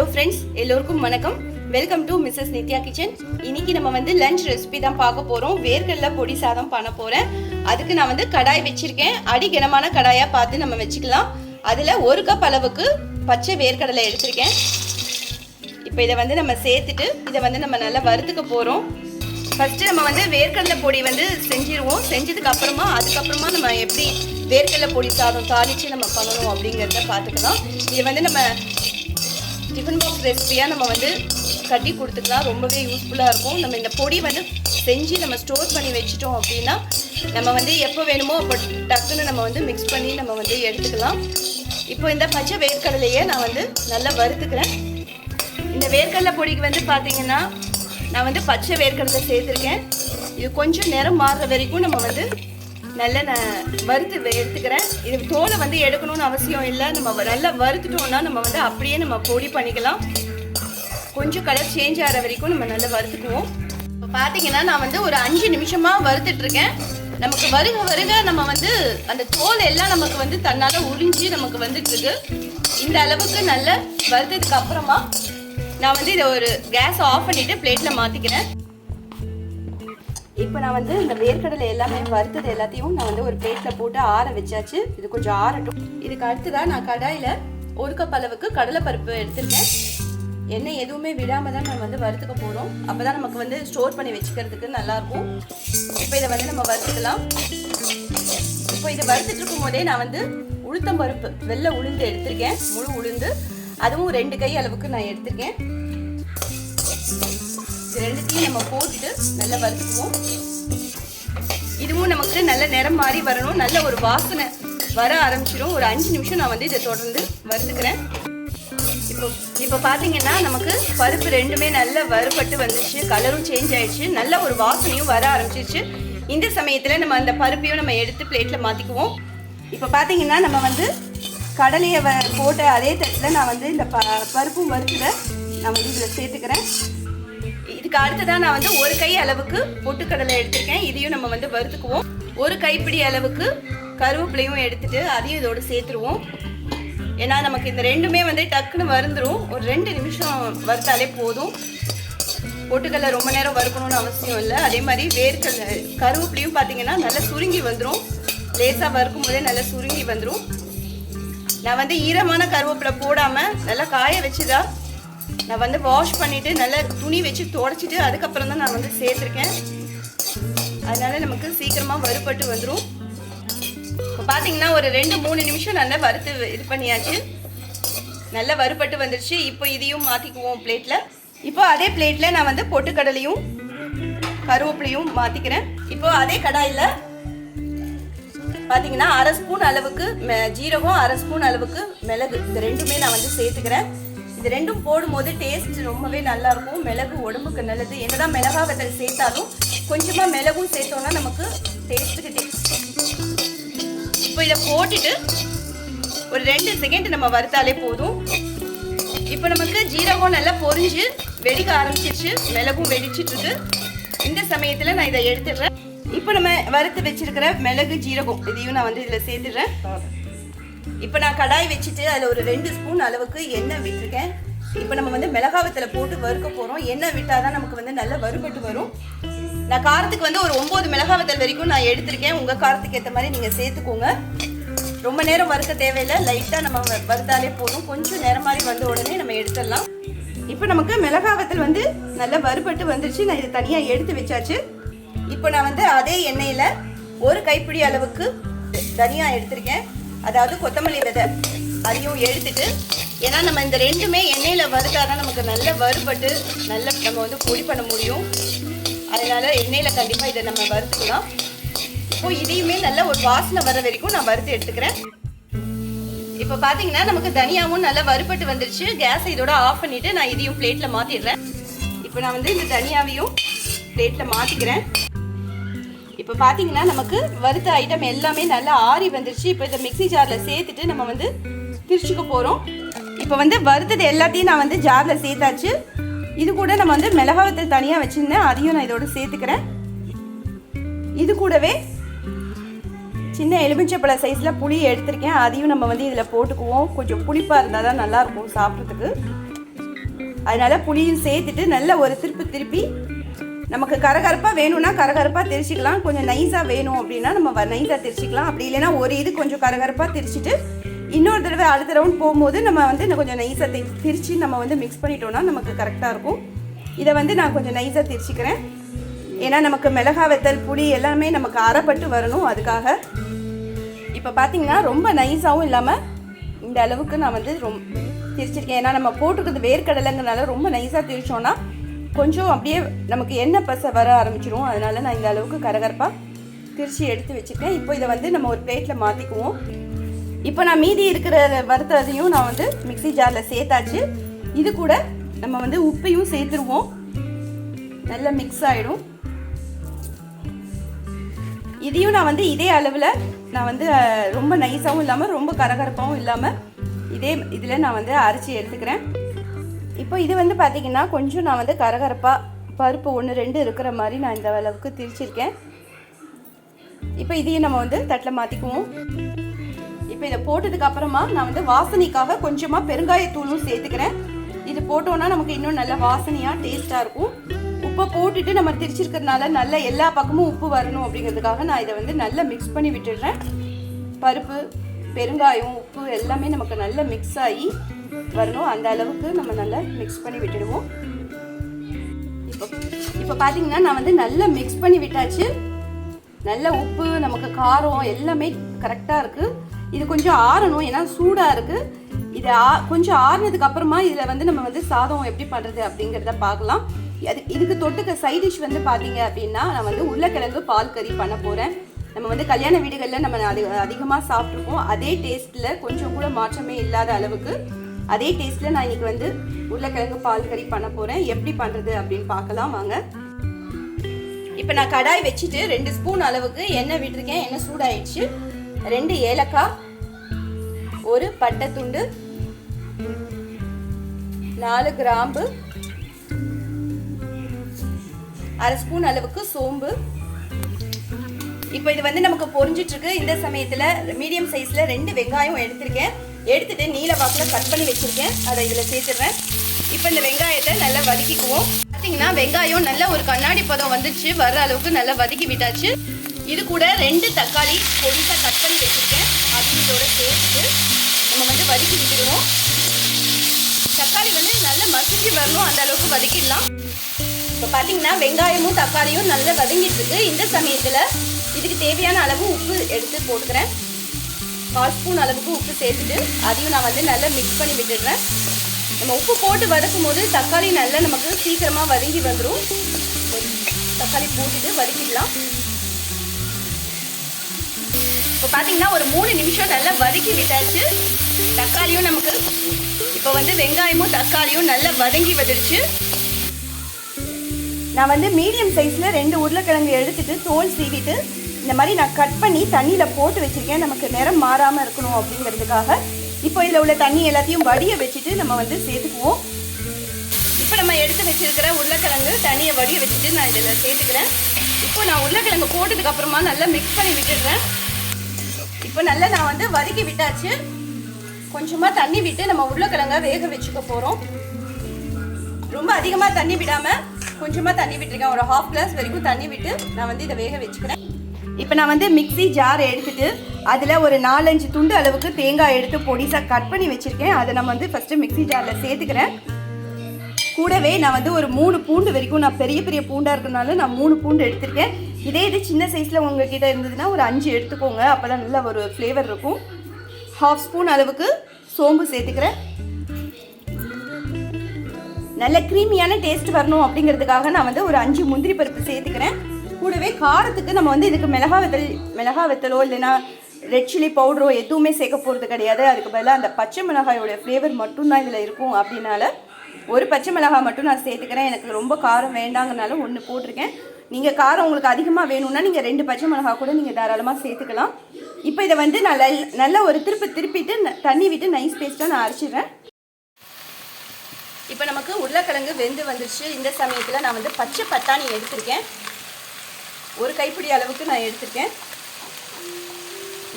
Hello friends, எல்லோருக்கும் வணக்கம். Welcome to Mrs Nithya kitchen. இன்னைக்கு நம்ம வந்து லஞ்ச் ரெசிபி தான் பார்க்க போகிறோம். வேர்க்கடலை பொடி சாதம் பண்ண போகிறேன். அதுக்கு நான் வந்து கடாய் வச்சுருக்கேன். அடிகனமான கடாயாக பார்த்து நம்ம வச்சுக்கலாம். அதில் 1 கப் அளவுக்கு பச்சை வேர்க்கடலை எடுத்திருக்கேன். இப்போ இதை வந்து நம்ம சேர்த்துட்டு இதை வந்து நம்ம நல்லா வறுத்துக்க போகிறோம். ஃபஸ்ட்டு நம்ம வந்து வேர்க்கடலை பொடி வந்து செஞ்சிருவோம். செஞ்சதுக்கு அதுக்கப்புறமா நம்ம எப்படி வேர்க்கடலை பொடி சாதம் தாளித்து நம்ம பண்ணணும் அப்படிங்கிறத பார்த்துக்கலாம். இது வந்து நம்ம டிஃபன் பாக்ஸ் ரெசிபியாக நம்ம வந்து கட்டி கொடுத்துக்கலாம். ரொம்பவே யூஸ்ஃபுல்லாக இருக்கும். நம்ம இந்த பொடி வந்து செஞ்சு நம்ம ஸ்டோர் பண்ணி வச்சிட்டோம் அப்படின்னா நம்ம வந்து எப்போ வேணுமோ அப்போ டக்குன்னு நம்ம வந்து மிக்ஸ் பண்ணி நம்ம வந்து எடுத்துக்கலாம். இப்போ இந்த பச்சை வேர்க்கடலையை நான் வந்து நல்லா வறுத்துக்கிறேன். இந்த வேர்க்கடலை பொடிக்கு வந்து பார்த்திங்கன்னா நான் வந்து பச்சை வேர்க்கடலை சேர்த்துருக்கேன். இது கொஞ்சம் நிறம் மாறுற வரைக்கும் நம்ம வந்து நல்லா வறுத்து எடுத்துக்கிறேன். இது தோலை வந்து எடுக்கணும்னு அவசியம் இல்லை. நம்ம நல்லா வறுத்துட்டோம்னா நம்ம வந்து அப்படியே நம்ம பொடி பண்ணிக்கலாம். கொஞ்சம் கலர் சேஞ்ச் ஆகிற வரைக்கும் நம்ம நல்லா வறுத்துக்குவோம். இப்போ பார்த்தீங்கன்னா நான் வந்து ஒரு 5 நிமிஷமாக வறுத்துட்ருக்கேன். நமக்கு வருக நம்ம வந்து அந்த தோல் எல்லாம் நமக்கு வந்து தன்னால் உறிஞ்சி நமக்கு வந்துட்டுருக்கு. இந்த அளவுக்கு நல்லா வறுத்ததுக்கு அப்புறமா நான் வந்து இதை ஒரு கேஸ் ஆஃப் பண்ணிவிட்டு பிளேட்டில் மாற்றிக்கிறேன். இப்போ நான் வந்து இந்த வேர்க்கடலை எல்லாமே வறுத்தது எல்லாத்தையும் நான் வந்து ஒரு பிளேட்டில் போட்டு ஆற வச்சாச்சு. இது கொஞ்சம் ஆறட்டும். இதுக்கு அடுத்ததாக நான் கடாயில் 1 கப் அளவுக்கு கடலைப்பருப்பு எடுத்திருக்கேன். எண்ணெய் எதுவுமே விடாமல் தான் நம்ம வந்து வறுத்துக்க போகிறோம். அப்போ தான் நமக்கு வந்து ஸ்டோர் பண்ணி வச்சுக்கிறதுக்கு நல்லாயிருக்கும். இப்போ இதை வந்து நம்ம வறுத்துக்கலாம். இப்போ இதை வறுத்துட்டு இருக்கும் போதே நான் வந்து உளுத்தம்பருப்பு வெள்ளை உளுந்து எடுத்திருக்கேன். முழு உளுந்து அதுவும் 2 கை அளவுக்கு நான் எடுத்திருக்கேன். இது ரெண்டுத்தையும் நம்ம போட்டுட்டு நல்லா வறுத்துக்குவோம். இதுவும் நமக்கு நல்ல நிறம் மாறி வரணும். நல்ல ஒரு வாசனை வர ஆரம்பிச்சிடும். ஒரு 5 நிமிஷம் நான் வந்து இதை தொடர்ந்து வறுத்துக்கிறேன். இப்போ பார்த்தீங்கன்னா நமக்கு பருப்பு ரெண்டுமே நல்லா வறுபட்டு வந்துச்சு. கலரும் சேஞ்ச் ஆயிடுச்சு. நல்ல ஒரு வாசனையும் வர ஆரம்பிச்சிருச்சு. இந்த சமயத்தில் நம்ம அந்த பருப்பையும் நம்ம எடுத்து பிளேட்டில் மாற்றிக்குவோம். இப்போ பார்த்தீங்கன்னா நம்ம வந்து கடலையை போட்ட அதே தட்டில் நான் வந்து இந்த பருப்பும் வறுத்துட நான் வந்து இதில் சேர்த்துக்கிறேன். இதுக்கு அடுத்ததான் நான் வந்து 1 கை அளவுக்கு பொட்டுக்கடலை எடுத்திருக்கேன். இதையும் நம்ம வந்து வறுத்துக்குவோம். 1 கைப்பிடி அளவுக்கு கருவேப்பிலையும் எடுத்துட்டு அதையும் இதோடு சேர்த்துருவோம். ஏன்னா நமக்கு இந்த ரெண்டுமே வந்து டக்குன்னு வறுந்துடும். ஒரு 2 நிமிஷம் வறுத்தாலே போதும். பொட்டுக்கடலை ரொம்ப நேரம் வறுக்கணும்னு அவசியம் இல்லை. அதே மாதிரி வேர்க்கடலை கருவேப்பிலையும் பார்த்தீங்கன்னா நல்லா சுருங்கி வந்துடும். லேசாக வறுக்கும் போதே நல்லா சுருங்கி வந்துடும். நான் வந்து ஈரமான கருவேப்பிலை போடாமல் நல்லா காய வச்சுதான் நான் வந்து வாஷ் பண்ணிவிட்டு நல்லா துணி வச்சு துடைச்சிட்டு அதுக்கப்புறம் தான் நான் வந்து சேர்த்துருக்கேன். அதனால் நமக்கு சீக்கிரமாக வறுபட்டு வந்துடும். இப்போ பார்த்தீங்கன்னா ஒரு 2-3 நிமிஷம் நல்லா வறுத்து இது பண்ணியாச்சு. நல்லா வறுபட்டு வந்துடுச்சு. இப்போ இதையும் மாற்றிக்குவோம் பிளேட்டில். இப்போ அதே பிளேட்டில் நான் வந்து பொட்டுக்கடலையும் கருவேப்பிலையும் மாற்றிக்கிறேன். இப்போ அதே கடாயில் பார்த்தீங்கன்னா 1/2 ஸ்பூன் அளவுக்கு ஜீரகம், 1/2 ஸ்பூன் அளவுக்கு மிளகு, இந்த ரெண்டுமே நான் வந்து சேர்த்துக்கிறேன். இது ரெண்டும் போடும்போது டேஸ்ட் ரொம்பவே நல்லாயிருக்கும். மிளகு உடம்புக்கு நல்லது. என்னதான் மிளகா வத்தல் சேர்த்தாலும் கொஞ்சமாக மிளகும் சேர்த்தோன்னா நமக்கு டேஸ்ட்டுக்கு இப்போ இதை போட்டுட்டு ஒரு 2 செகண்ட் நம்ம வறுத்தாலே போதும். இப்போ நமக்கு ஜீரகம் நல்லா பொரிஞ்சு வெடிக்க ஆரம்பிச்சிருச்சு. மிளகும் வெடிச்சிட்ருக்கு. இந்த சமயத்தில் நான் இதை எடுத்துடுறேன். இப்போ நம்ம வறுத்து வச்சிருக்கிற மிளகு ஜீரகம் இதையும் நான் வந்து இதில் சேர்த்துடுறேன். இப்போ நான் கடாய் வச்சுட்டு அதில் ஒரு 2 ஸ்பூன் அளவுக்கு எண்ணெய் விட்டுருக்கேன். இப்போ நம்ம வந்து மிளகாவத்தில் போட்டு வறுக்க போகிறோம். எண்ணெய் விட்டால் தான் நமக்கு வந்து நல்லா வறுபட்டு வரும். நான் காரத்துக்கு வந்து ஒரு 9 மிளகாவத்தல் வரைக்கும் நான் எடுத்திருக்கேன். உங்கள் காரத்துக்கு ஏற்ற மாதிரி நீங்கள் சேர்த்துக்கோங்க. ரொம்ப நேரம் வறுக்க தேவையில்லை. லைட்டாக நம்ம வறுத்தாலே போதும். கொஞ்சம் நேரம் மாதிரி வந்த உடனே நம்ம எடுத்துடலாம். இப்போ நமக்கு மிளகாவத்தல் வந்து நல்லா வறுபட்டு வந்துருச்சு. நான் இதை தனியாக எடுத்து வச்சாச்சு. இப்போ நான் வந்து அதே எண்ணெயில் 1 கைப்பிடி அளவுக்கு தனியா எடுத்திருக்கேன். அதாவது கொத்தமல்லி விதை அதையும் எடுத்துட்டு, ஏன்னா நம்ம இந்த ரெண்டுமே எண்ணெயில் வறுத்தாதான் நமக்கு நல்ல வறுபட்டு நல்ல நம்ம வந்து பொடி பண்ண முடியும். அதனால எண்ணெயில் கண்டிப்பாக இதை நம்ம வறுத்துக்கலாம். இப்போ இதையுமே நல்ல ஒரு வாசனை வர வரைக்கும் நான் வறுத்து எடுத்துக்கிறேன். இப்போ பார்த்தீங்கன்னா நமக்கு தனியாவும் நல்லா வறுபட்டு வந்துருச்சு. கேஸை இதோட ஆஃப் பண்ணிவிட்டு நான் இதையும் பிளேட்டில் மாற்றிடுறேன். இப்போ நான் வந்து இந்த தனியாவையும் பிளேட்டில் மாற்றிக்கிறேன். இப்போ பார்த்தீங்கன்னா நமக்கு வறுத்த ஐட்டம் எல்லாமே நல்லா ஆறி வந்துருச்சு. இப்போ இதை மிக்ஸி ஜாரில் சேர்த்துட்டு நம்ம வந்து திரிச்சுக்க போகிறோம். இப்போ வந்து வறுத்தது எல்லாத்தையும் நான் வந்து ஜாரில் சேர்த்தாச்சு. இது கூட நம்ம வந்து மிளகாவத்தல் தனியாக வச்சுருந்தேன். அதையும் நான் இதோட சேர்த்துக்கிறேன். இது கூடவே சின்ன எலுமிச்சப்பழ சைஸில் புளி எடுத்திருக்கேன். அதையும் நம்ம வந்து இதில் போட்டுக்குவோம். கொஞ்சம் புளிப்பாக இருந்தால் தான் நல்லாயிருக்கும் சாப்பிட்றதுக்கு. அதனால் புளியும் சேர்த்துட்டு நல்ல ஒரு திருப்பி நமக்கு கரகரப்பாக வேணும்னா கரகரப்பாக திரிச்சிக்கலாம். கொஞ்சம் நைஸாக வேணும் அப்படின்னா நம்ம நைஸாக திரிச்சிக்கலாம். அப்படி இல்லைன்னா ஒரு இது கொஞ்சம் கரகரப்பாக திரிச்சிட்டு இன்னொரு தடவை அடுத்த ரவுண்ட் போகும்போது நம்ம வந்து இன்னும் கொஞ்சம் நைஸாக திரிச்சு நம்ம வந்து மிக்ஸ் பண்ணிட்டோம்னா நமக்கு கரெக்டாக இருக்கும். இதை வந்து நான் கொஞ்சம் நைஸாக திரிச்சிக்கிறேன். ஏன்னா நமக்கு மிளகா வத்தல் புளி எல்லாமே நமக்கு அரைப்பட்டு வரணும். அதுக்காக இப்போ பார்த்தீங்கன்னா ரொம்ப நைஸாகவும் இல்லாமல் இந்த அளவுக்கு நான் வந்து திரிச்சிருக்கேன். ஏன்னா நம்ம போட்டுக்கிறது வேர்க்கடலைங்கிறனால ரொம்ப நைஸாக திரிச்சோன்னா கொஞ்சம் அப்படியே நமக்கு எண்ணெய் பசை வர ஆரம்பிச்சிடும். அதனால நான் இந்த அளவுக்கு கரகரப்பாக திரிச்சு எடுத்து வச்சுருக்கேன். இப்போ இதை வந்து நம்ம ஒரு பிளேட்டில் மாற்றிக்குவோம். இப்போ நான் மீதி இருக்கிற வறுத்ததையும் நான் வந்து மிக்ஸி ஜாரில் சேர்த்தாச்சு. இது கூட நம்ம வந்து உப்பையும் சேர்த்துருவோம். நல்லா மிக்ஸ் ஆகிடும். இதையும் நான் வந்து இதே அளவில் நான் வந்து ரொம்ப நைஸாகவும் இல்லாமல் ரொம்ப கரகரப்பாகவும் இல்லாமல் இதே இதில் நான் வந்து அரைச்சி எடுத்துக்கிறேன். இப்போ இது வந்து பார்த்திங்கன்னா கொஞ்சம் நான் வந்து கரகரப்பாக பருப்பு 1-2 இருக்கிற மாதிரி நான் இந்த அளவுக்கு திரிச்சிருக்கேன். இப்போ இதையும் நம்ம வந்து தட்டில் மாற்றிக்குவோம். இப்போ இதை போட்டதுக்கு அப்புறமா நான் வந்து வாசனைக்காக கொஞ்சமாக பெருங்காயத்தூளும் சேர்த்துக்கிறேன். இது போட்டோன்னா நமக்கு இன்னும் நல்ல வாசனையாக டேஸ்ட்டாக இருக்கும். உப்பை போட்டுட்டு நம்ம திரிச்சிருக்கிறதுனால நல்ல எல்லா பக்கமும் உப்பு வரணும் அப்படிங்கிறதுக்காக நான் இதை வந்து நல்லா மிக்ஸ் பண்ணி விட்டுடுறேன். பருப்பு பெருங்காயம் உப்பு எல்லாமே நமக்கு நல்லா மிக்ஸ் ஆகி வரணும். அந்த அளவுக்கு நம்ம நல்லா மிக்ஸ் பண்ணி விட்டுடுவோம். இப்போ பார்த்தீங்கன்னா நான் வந்து நல்லா மிக்ஸ் பண்ணி விட்டாச்சு. நல்ல உப்பு நமக்கு காரம் எல்லாமே கரெக்டாக இருக்குது. இது கொஞ்சம் ஆறணும், ஏன்னா சூடாக இருக்குது. இது கொஞ்சம் ஆறுனதுக்கு அப்புறமா இதில் வந்து நம்ம வந்து சாதம் எப்படி பண்ணுறது அப்படிங்கிறத பார்க்கலாம். இதுக்கு தொட்டுக்க சைட் டிஷ் வந்து பார்த்தீங்க அப்படின்னா நான் வந்து உருளைக்கிழங்கு பால் கறி பண்ண போகிறேன். நம்ம வந்து கல்யாண வீடுகளில் நம்ம அதிகமாக சாப்பிட்ருக்கோம். அதே டேஸ்ட்டில் கொஞ்சம் கூட மாற்றமே இல்லாத அளவுக்கு அதே டேஸ்ட்டில் நான் இன்றைக்கி வந்து உருளைக்கிழங்கு பால் கறி பண்ண போகிறேன். எப்படி பண்ணுறது அப்படின்னு பார்க்கலாம் வாங்க. இப்போ நான் கடாய் வச்சுட்டு 2 ஸ்பூன் அளவுக்கு எண்ணெய் விட்டுருக்கேன். எண்ணெய் சூடாயிடுச்சு. 2 ஏலக்காய், 1 பட்டை துண்டு, 4 கிராம்பு, 1/2 ஸ்பூன் அளவுக்கு சோம்பு. இப்போ இது வந்து நமக்கு பொரிஞ்சிட்டு இருக்கு. இந்த சமயத்தில் மீடியம் சைஸில் 2 வெங்காயம் எடுத்துட்டு நீல வாக்கில் கட் பண்ணி வச்சுருக்கேன். அதை இதில் சேர்த்துடுறேன். இப்போ இந்த வெங்காயத்தை நல்லா வதக்கிக்குவோம். பார்த்தீங்கன்னா வெங்காயம் நல்ல ஒரு கண்ணாடி பதம் வந்துச்சு. வர்ற அளவுக்கு நல்லா வதக்கி விட்டாச்சு. இது கூட 2 தக்காளி பொடிசாக கட் பண்ணி வச்சுருக்கேன். அது இதோட சேர்த்துட்டு நம்ம வந்து வதக்கி விட்டுடுவோம். தக்காளி வந்து நல்லா மசிஞ்சு வரணும், அந்த அளவுக்கு வதக்கிடலாம். இப்போ பார்த்தீங்கன்னா வெங்காயமும் தக்காளியும் நல்லா வதங்கிட்டு இருக்கு. இந்த சமயத்தில் இதுக்கு தேவையான அளவு உப்பு எடுத்து போட்டுக்கிறேன். 1/4 ஸ்பூன் அளவுக்கு உப்பு சேர்த்துட்டு அதையும் நான் வந்து நல்லா மிக்ஸ் பண்ணி விட்டுடுறேன். நம்ம உப்பு போட்டு வதக்கும் போது தக்காளி நல்லா நமக்கு சீக்கிரமாக வதங்கி வந்துடும். தக்காளி போட்டுட்டு வதக்கிடலாம். இப்போ பார்த்தீங்கன்னா ஒரு 3 நிமிஷம் நல்லா வதக்கி விட்டாச்சு. தக்காளியும் நமக்கு இப்போ வந்து வெங்காயமும் தக்காளியும் நல்லா வதங்கி வந்துடுச்சு. நான் வந்து மீடியம் சைஸில் 2 உருளைக்கிழங்கு எடுத்துட்டு தோல் சீவிட்டு இந்த மாதிரி நான் கட் பண்ணி தண்ணியில் போட்டு வச்சுருக்கேன். நமக்கு நிறம் மாறாமல் இருக்கணும் அப்படிங்கிறதுக்காக. இப்போ இதில் உள்ள தண்ணி எல்லாத்தையும் வடிய வச்சுட்டு நம்ம வந்து சேர்த்துக்குவோம். இப்போ நம்ம எடுத்து வச்சுருக்கிற உருளைக்கிழங்கு தண்ணியை வடிய வச்சுட்டு நான் இதில் சேர்த்துக்கிறேன். இப்போ நான் உருளைக்கிழங்கு போட்டதுக்கு அப்புறமா நல்லா மிக்ஸ் பண்ணி விட்டுடுறேன். இப்போ நல்லா நான் வந்து வதக்கி விட்டாச்சு. கொஞ்சமாக தண்ணி விட்டு நம்ம உருளைக்கிழங்க வேக வச்சுக்க போகிறோம். ரொம்ப அதிகமாக தண்ணி விடாமல் கொஞ்சமாக தண்ணி விட்டுருக்கேன். ஒரு 1/2 கிளாஸ் வரைக்கும் தண்ணி விட்டு நான் வந்து இதை வேக வச்சுக்கிறேன். இப்போ நான் வந்து மிக்ஸி ஜார் எடுத்துட்டு அதில் ஒரு 4-5 துண்டு அளவுக்கு தேங்காய் எடுத்து பொடிசாக கட் பண்ணி வச்சுருக்கேன். அதை நம்ம வந்து ஃபஸ்ட்டு மிக்ஸி ஜாரில் சேர்த்துக்கிறேன். கூடவே நான் வந்து ஒரு 3 பூண்டு வரைக்கும், நான் பெரிய பெரிய பூண்டாக இருக்கிறதுனால நான் 3 பூண்டு எடுத்திருக்கேன். இதே இது சின்ன சைஸில் உங்ககிட்ட இருந்ததுன்னா ஒரு 5 எடுத்துக்கோங்க. அப்போ தான் நல்ல ஒரு ஃப்ளேவர் இருக்கும். 1/2 ஸ்பூன் அளவுக்கு சோம்பு சேர்த்துக்கிறேன். நல்ல க்ரீமியான டேஸ்ட் வரணும் அப்படிங்கிறதுக்காக நான் வந்து ஒரு 5 முந்திரி பருப்பு சேர்த்துக்கிறேன். கூடவே காரத்துக்கு நம்ம வந்து இதுக்கு மிளகா வத்தலோ இல்லைன்னா ரெட் சில்லி பவுடரோ எதுவுமே சேர்க்க போகிறது கிடையாது. அதுக்கு பதிலாக அந்த பச்சை மிளகாயோடைய ஃப்ளேவர் மட்டும்தான் இதில் இருக்கும். அப்படின்னால ஒரு பச்சை மிளகாய் மட்டும் நான் சேர்த்துக்கிறேன். எனக்கு ரொம்ப காரம் வேண்டாங்கனால 1 போட்டிருக்கேன். நீங்கள் காரம் உங்களுக்கு அதிகமாக வேணும்னா நீங்கள் 2 பச்சை மிளகாய் கூட நீங்கள் தாராளமாக சேர்த்துக்கலாம். இப்போ இதை வந்து நான் நல்லா ஒரு திருப்பிட்டு தண்ணி விட்டு நைஸ் பேஸ்ட்டாக நான் அரைச்சிடுறேன். இப்போ நமக்கு உருளைக்கிழங்கு வெந்து வந்துடுச்சு. இந்த சமயத்தில் நான் வந்து பச்சை பட்டாணி எடுத்திருக்கேன். ஒரு கைப்பிடி அளவுக்கு நான் எடுத்திருக்கேன்.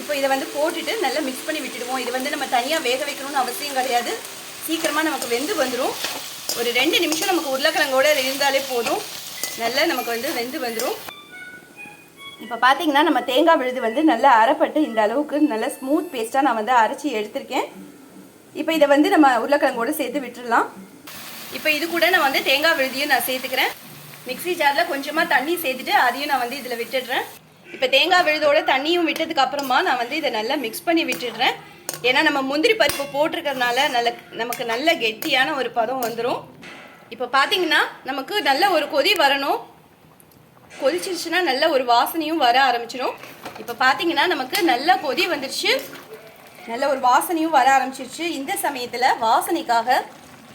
இப்போ இதை வந்து போட்டுட்டு நல்லா மிக்ஸ் பண்ணி விட்டுடுவோம். இது வந்து நம்ம தனியாக வேக வைக்கணும்னு அவசியம் கிடையாது. சீக்கிரமாக நமக்கு வெந்து வந்துடும். ஒரு 2 நிமிஷம் நமக்கு உருளைக்கிழங்கோட இருந்தாலே போதும், நல்லா நமக்கு வந்து வெந்து வந்துடும். இப்போ பார்த்தீங்கன்னா நம்ம தேங்காய் விழுது வந்து நல்லா அரைப்பட்டு இந்த அளவுக்கு நல்ல ஸ்மூத் பேஸ்ட்டாக நான் வந்து அரைச்சி எடுத்திருக்கேன். இப்போ இதை வந்து நம்ம உருளைக்கிழங்கோடு சேர்த்து விட்டுடலாம். இப்போ இது கூட நான் வந்து தேங்காய் விழுதியும் நான் சேர்த்துக்கிறேன். மிக்ஸி ஜாரில் கொஞ்சமாக தண்ணி சேர்த்துட்டு அதையும் நான் வந்து இதில் விட்டுடுறேன். இப்போ தேங்காய் விழுதோட தண்ணியும் விட்டதுக்கு அப்புறமா நான் வந்து இதை நல்லா மிக்ஸ் பண்ணி விட்டுடுறேன். ஏன்னா நம்ம முந்திரி பருப்பு போட்டிருக்கிறதுனால நமக்கு நல்ல கெட்டியான ஒரு பதம் வந்துடும். இப்போ பார்த்தீங்கன்னா நமக்கு நல்ல ஒரு கொதி வரணும். கொதிச்சிருச்சுன்னா நல்ல ஒரு வாசனையும் வர ஆரம்பிச்சிடும். இப்போ பார்த்தீங்கன்னா நமக்கு நல்ல கொதி வந்துடுச்சு, நல்ல ஒரு வாசனையும் வர ஆரம்பிச்சிருச்சு. இந்த சமயத்தில் வாசனைக்காக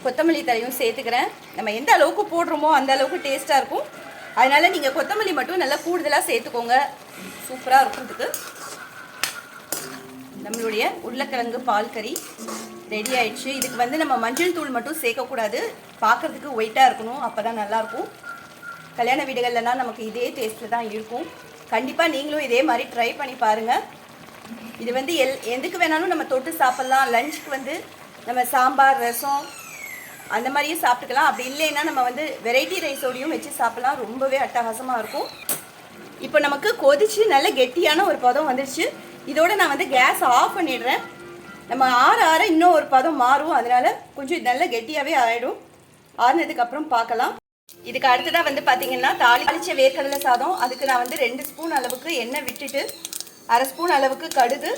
கொத்தமல்லி தழையும் சேர்த்துக்கிறேன். நம்ம எந்த அளவுக்கு போடுறோமோ அந்த அளவுக்கு டேஸ்ட்டாக இருக்கும். அதனால் நீங்கள் கொத்தமல்லி மட்டும் நல்லா கூடுதலாக சேர்த்துக்கோங்க, சூப்பராக இருக்குறதுக்கு. நம்மளுடைய உருளைக்கிழங்கு பால் கறி ரெடி ஆயிடுச்சு. இதுக்கு வந்து நம்ம மஞ்சள் தூள் மட்டும் சேர்க்கக்கூடாது, பார்க்குறதுக்கு ஒயிட்டாக இருக்கணும், அப்போ தான் நல்லாயிருக்கும். கல்யாண வீடுகள்லாம் நமக்கு இதே டேஸ்ட்டில் தான் இருக்கும். கண்டிப்பாக நீங்களும் இதே மாதிரி ட்ரை பண்ணி பாருங்கள். இது வந்து எதுக்கு வேணாலும் நம்ம தொட்டு சாப்பிட்லாம். லஞ்சுக்கு வந்து நம்ம சாம்பார், ரசம் அந்த மாதிரியும் சாப்பிட்டுக்கலாம். அப்படி இல்லைன்னா நம்ம வந்து வெரைட்டி ரைஸோடையும் வச்சு சாப்பிட்லாம், ரொம்பவே அட்டகாசமாக இருக்கும். இப்போ நமக்கு கொதிச்சு நல்ல கெட்டியான ஒரு பதம் வந்துடுச்சு. இதோட நான் வந்து கேஸ் ஆஃப் பண்ணிடுறேன். நம்ம ஆற இன்னும் ஒரு பதம் மாறும், அதனால கொஞ்சம் நல்ல கெட்டியாகவே ஆகிடும். ஆறுனதுக்கப்புறம் பார்க்கலாம். இதுக்கு அடுத்ததாக வந்து பார்த்திங்கன்னா தாளிச்ச வேர்க்கடலை சாதம். அதுக்கு நான் வந்து 2 ஸ்பூன் அளவுக்கு எண்ணெய் விட்டுட்டு 1/2 ஸ்பூன் அளவுக்கு கடுகு,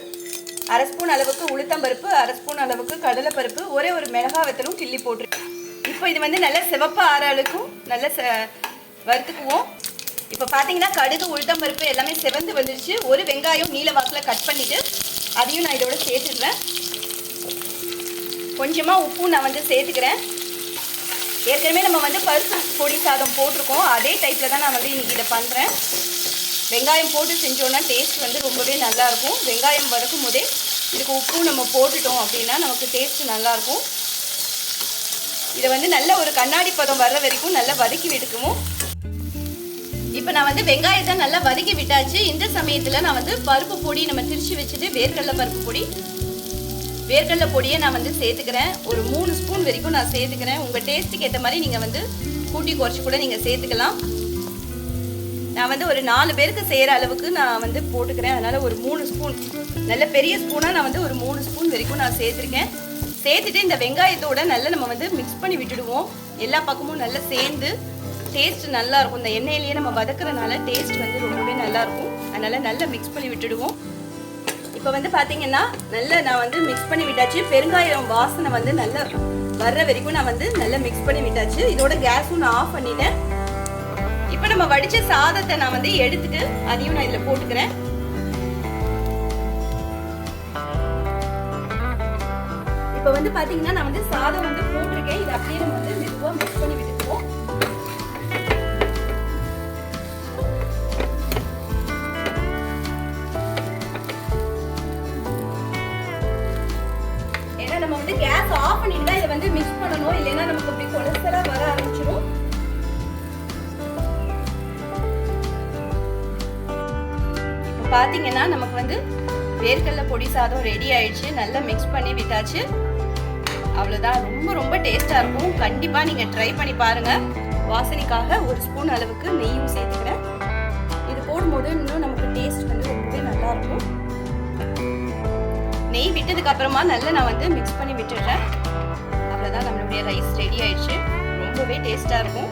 1/2 ஸ்பூன் அளவுக்கு உளுத்தம்பருப்பு, 1/2 ஸ்பூன் அளவுக்கு கடலைப்பருப்பு, ஒரே ஒரு மிளகாய் வத்தலும் கிள்ளி போட்டுருக்கேன். இப்போ இது வந்து நல்ல சிவப்பு ஆற அளவுக்கும் நல்ல வறுத்துக்குவோம். இப்போ பார்த்தீங்கன்னா கடுகு, உளுத்தம்பருப்பு எல்லாமே செவந்து வந்துடுச்சு. ஒரு வெங்காயம் நீல வாக்கில் கட் பண்ணிவிட்டு அதையும் நான் இதோட சேர்த்துடுறேன். கொஞ்சமாக உப்பும் நான் வந்து சேர்த்துக்கிறேன். ஏற்கனவே நம்ம வந்து பருப்பு பொடி சாதம் போட்டிருக்கோம், அதே டைப்பில் தான் நான் வந்து இன்றைக்கி இதை பண்ணுறேன். வெங்காயம் போட்டு செஞ்சோன்னா டேஸ்ட் வந்து ரொம்பவே நல்லாயிருக்கும். வெங்காயம் வதக்கும் போதே இதுக்கு உப்பும் நம்ம போட்டுட்டோம் அப்படின்னா நமக்கு டேஸ்ட்டு நல்லாயிருக்கும். இதை வந்து நல்ல ஒரு கண்ணாடி பதம் வர்ற வரைக்கும் நல்லா வதக்கி விட்டுக்குவோம். இப்போ நான் வந்து வெங்காயத்தை நல்லா வதக்கி விட்டாச்சு. இந்த சமயத்தில் நான் வந்து பருப்பு பொடி நம்ம திரிச்சு வச்சுட்டு வேர்க்கடலை பருப்பு பொடி, வேர்க்கடலை பொடியை நான் வந்து சேர்த்துக்கிறேன். ஒரு 3 ஸ்பூன் வரைக்கும் நான் சேர்த்துக்கிறேன். உங்கள் டேஸ்ட்டுக்கு ஏற்ற மாதிரி நீங்கள் வந்து கூட்டி குறைச்சி கூட நீங்கள் சேர்த்துக்கலாம். நான் வந்து ஒரு 4 பேருக்கு செய்கிற அளவுக்கு நான் வந்து போட்டுக்கிறேன். அதனால் ஒரு 3 ஸ்பூன், நல்ல பெரிய ஸ்பூனாக நான் வந்து ஒரு 3 ஸ்பூன் வரைக்கும் நான் சேர்த்துருக்கேன். சேர்த்துட்டு இந்த வெங்காயத்தோட நல்லா நம்ம வந்து மிக்ஸ் பண்ணி விட்டுடுவோம். எல்லா பக்கமும் நல்லா சேர்ந்து டேஸ்ட் நல்லாயிருக்கும். இந்த எண்ணெயிலேயே நம்ம வதக்குறதுனால டேஸ்ட் வந்து ரொம்பவே நல்லாயிருக்கும். அதனால் நல்லா மிக்ஸ் பண்ணி விட்டுடுவோம். இப்போ வந்து பார்த்தீங்கன்னா நல்லா நான் வந்து மிக்ஸ் பண்ணி விட்டாச்சு. பெருங்காயம் வாசனை வந்து நல்லா வர்ற வரைக்கும் நான் வந்து நல்லா மிக்ஸ் பண்ணி விட்டாச்சு. இதோட கேஸும் நான் ஆஃப் பண்ணிட்டேன். இப்போ நம்ம வடித்த சாதத்தை நான் வந்து எடுத்துட்டு அதையும் நான் இதில் போட்டுக்கிறேன். இப்போ வந்து பார்த்தீங்கன்னா நான் வந்து சாதம் வந்து போட்டிருக்கேன். இதை அப்படியே நம்ம வந்து மெதுவாக மிக்ஸ் பண்ணி விட்டுக்குவோம். நம்ம வந்து கேஸ் ஆஃப் பண்ணிட்டு தான் இதை வந்து மிக்ஸ் பண்ணணும், இல்லைன்னா நமக்கு அப்படி கொலஸ்ட்ராலா வர ஆரம்பிச்சிடும். இப்போ பார்த்தீங்கன்னா நமக்கு வந்து வேர்க்கடலை பொடி சாதம் ரெடி ஆயிடுச்சு. நல்லா மிக்ஸ் பண்ணி விட்டாச்சு. அவ்வளோதான், ரொம்ப ரொம்ப டேஸ்டாக இருக்கும். கண்டிப்பாக நீங்கள் ட்ரை பண்ணி பாருங்கள். வாசனைக்காக 1 ஸ்பூன் அளவுக்கு நெய்யும் சேர்த்துக்கிறேன். இது போடும்போது இன்னும் நமக்கு டேஸ்ட் வந்து ரொம்பவே நல்லாயிருக்கும். நெய் விட்டதுக்கு அப்புறமா நல்லா நான் வந்து மிக்ஸ் பண்ணி விட்டுடுறேன். அவ்வளோதான், நம்மளுடைய ரைஸ் ரெடி ஆயிடுச்சு. ரொம்பவே டேஸ்ட்டாக இருக்கும்.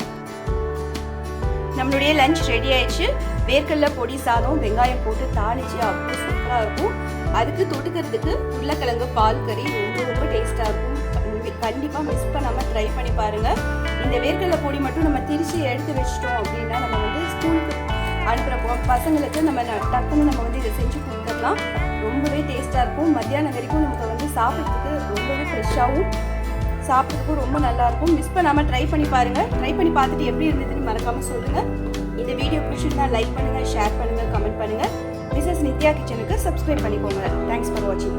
நம்மளுடைய லஞ்ச் ரெடி ஆயிடுச்சு. வேர்க்கடலை பொடி சாதம் வெங்காயம் போட்டு தாளிச்சு அவ்வளோ சூப்பராக இருக்கும். அதுக்கு தொட்டுக்கிறதுக்கு உருளைக்கிழங்கு பால் கறி ரொம்ப ரொம்ப டேஸ்ட்டாக இருக்கும். கண்டிப்பாக மிஸ் பண்ணாமல் ட்ரை பண்ணி பாருங்கள். இந்த வேர்க்கடலை பொடி மட்டும் நம்ம திரிச்சு எடுத்து வச்சிட்டோம் அப்படின்னா நம்ம வந்து ஸ்கூலுக்கு அனுப்புகிறப்போ பசங்களுக்கு நம்ம டக்குன்னு நம்ம வந்து இதை செஞ்சு கொடுத்துடலாம். ரொம்பவே டேஸ்ட்டாக இருக்கும். மத்தியானம் வரைக்கும் நமக்கு வந்து சாப்பிட்றதுக்கு ரொம்பவே ஃப்ரெஷ்ஷாகவும் சாப்பிட்றதுக்கும் ரொம்ப நல்லாயிருக்கும். மிஸ் பண்ணாமல் ட்ரை பண்ணி பாருங்கள். ட்ரை பண்ணி பார்த்துட்டு எப்படி இருந்ததுன்னு மறக்காமல் சொல்லுங்கள். இந்த வீடியோ பிடிச்சிருந்தா லைக் பண்ணுங்கள், ஷேர் பண்ணுங்கள், கமெண்ட் பண்ணுங்கள். மிஸ்ஸஸ் நித்யா கிச்சனுக்கு சப்ஸ்கிரைப் பண்ணிக்கோங்க. தேங்க்ஸ் ஃபார் வாட்சிங்.